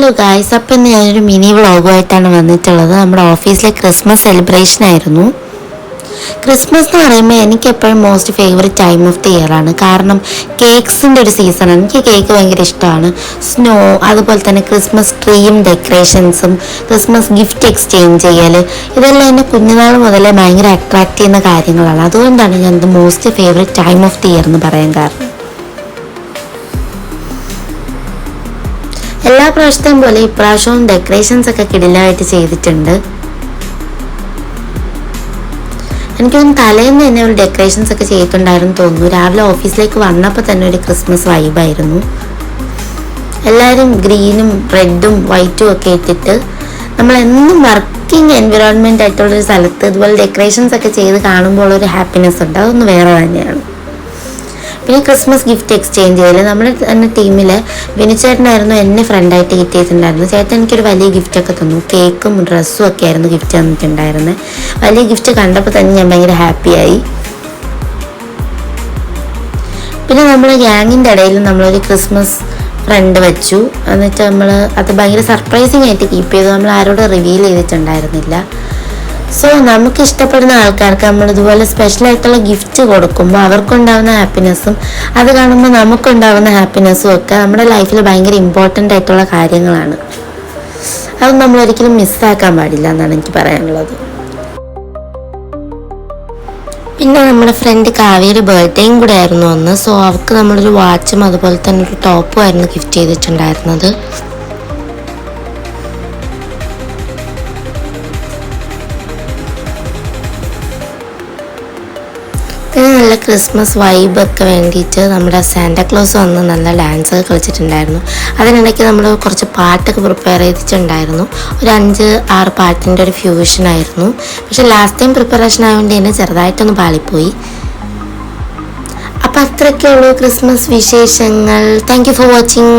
Hello guys, അപ്പം ഇന്ന് ഞാനൊരു മിനി വ്ളോഗുമായിട്ടാണ് വന്നിട്ടുള്ളത്. നമ്മുടെ ഓഫീസിലെ ക്രിസ്മസ് സെലിബ്രേഷൻ ആയിരുന്നു. ക്രിസ്മസ് എന്ന് പറയുമ്പോൾ എനിക്ക് എപ്പോഴും most favourite time of the year ആണ്. കാരണം കേക്ക്സിൻ്റെ ഒരു സീസണാണ്. എനിക്ക് കേക്ക് ഭയങ്കര ഇഷ്ടമാണ്. സ്നോ, അതുപോലെ തന്നെ ക്രിസ്മസ് ട്രീയും ഡെക്കറേഷൻസും ക്രിസ്മസ് ഗിഫ്റ്റ് എക്സ്ചേഞ്ച് ചെയ്യൽ, ഇതെല്ലാം എന്നെ കുഞ്ഞുനാൾ മുതലേ ഭയങ്കര അട്രാക്റ്റ് ചെയ്യുന്ന കാര്യങ്ങളാണ്. അതുകൊണ്ടാണ് ഞാൻ ഇത് most favourite time of the year എന്ന് പറയാൻ കാരണം. എല്ലാ പ്രാവശ്യത്തെയും പോലെ ഇപ്രാവശ്യവും ഡെക്കറേഷൻസ് ഒക്കെ കിടിലമായിട്ട് ചെയ്തിട്ടുണ്ട്. എനിക്കൊന്ന് തലേന്ന് തന്നെ ഒരു ഡെക്കറേഷൻസ് ഒക്കെ ചെയ്തിട്ടുണ്ടായിരുന്നു തോന്നുന്നു. രാവിലെ ഓഫീസിലേക്ക് വന്നപ്പോൾ തന്നെ ഒരു ക്രിസ്മസ് വൈബായിരുന്നു. എല്ലാവരും ഗ്രീനും റെഡും വൈറ്റും ഒക്കെ ഇട്ടിട്ട് നമ്മളെന്നും വർക്കിംഗ് എൻവിറോൺമെൻ്റ് ആയിട്ടുള്ളൊരു സ്ഥലത്ത് ഇതുപോലെ ഡെക്കറേഷൻസ് ഒക്കെ ചെയ്ത് കാണുമ്പോൾ ഒരു ഹാപ്പിനെസ് ഉണ്ട്. അതൊന്ന് വേറെ തന്നെയാണ്. പിന്നെ ക്രിസ്മസ് ഗിഫ്റ്റ് എക്സ്ചേഞ്ച് ചെയ്യൽ, നമ്മുടെ തന്നെ ടീമിൽ വിനിച്ചേട്ടനായിരുന്നു എന്നെ ഫ്രണ്ടായിട്ട് കിട്ടിയിട്ടുണ്ടായിരുന്നു. ചേട്ടൻ എനിക്കൊരു വലിയ ഗിഫ്റ്റൊക്കെ തന്നു. കേക്കും ഡ്രസ്സും ഒക്കെ ആയിരുന്നു ഗിഫ്റ്റ് തന്നിട്ടുണ്ടായിരുന്നത്. വലിയ ഗിഫ്റ്റ് കണ്ടപ്പോൾ തന്നെ ഞാൻ ഭയങ്കര ഹാപ്പിയായി. പിന്നെ നമ്മുടെ ഗ്യാങ്ങിൻ്റെ ഇടയിൽ നമ്മളൊരു ക്രിസ്മസ് ഫ്രണ്ട് വെച്ചു. എന്നിട്ട് നമ്മൾ അത് ഭയങ്കര സർപ്രൈസിങ് ആയിട്ട് കീപ്പ് ചെയ്തു. നമ്മൾ ആരോടും റിവീൽ ചെയ്തിട്ടുണ്ടായിരുന്നില്ല. സോ നമുക്ക് ഇഷ്ടപ്പെടുന്ന ആൾക്കാർക്ക് നമ്മൾ ഇതുപോലെ സ്പെഷ്യലായിട്ടുള്ള ഗിഫ്റ്റ് കൊടുക്കുമ്പോൾ അവർക്കുണ്ടാകുന്ന ഹാപ്പിനെസ്സും അത് കാണുമ്പോൾ നമുക്കുണ്ടാകുന്ന ഹാപ്പിനെസ്സും ഒക്കെ നമ്മുടെ ലൈഫിൽ ഭയങ്കര ഇമ്പോർട്ടൻ്റ് ആയിട്ടുള്ള കാര്യങ്ങളാണ്. അത് നമ്മൾ ഒരിക്കലും മിസ്സാക്കാൻ പാടില്ല എന്നാണ് എനിക്ക് പറയാനുള്ളത്. പിന്നെ നമ്മുടെ ഫ്രണ്ട് കാവ്യയുടെ ബർത്ത്ഡേയും കൂടെ ആയിരുന്നു അന്ന്. സോ അവർക്ക് നമ്മളൊരു വാച്ചും അതുപോലെ തന്നെ ഒരു ടോപ്പും ആയിരുന്നു ഗിഫ്റ്റ് ചെയ്തിട്ടുണ്ടായിരുന്നത്. നല്ല ക്രിസ്മസ് വൈബൊക്കെ വേണ്ടിയിട്ട് നമ്മുടെ സാന്റാക്ലോസ് വന്ന് നല്ല ഡാൻസൊക്കെ കളിച്ചിട്ടുണ്ടായിരുന്നു. അതിനിടയ്ക്ക് നമ്മൾ കുറച്ച് പാട്ടൊക്കെ പ്രിപ്പയർ ചെയ്തിട്ടുണ്ടായിരുന്നു. ഒരു 5-6 പാട്ടിൻ്റെ ഒരു ഫ്യൂഷനായിരുന്നു. പക്ഷെ ലാസ്റ്റ് ടൈം പ്രിപ്പറേഷൻ ആയതുകൊണ്ട് തന്നെ ചെറുതായിട്ടൊന്ന് പാളിപ്പോയി. അപ്പം അത്രയൊക്കെ ഉള്ളൂ ക്രിസ്മസ് വിശേഷങ്ങൾ. Thank you for watching.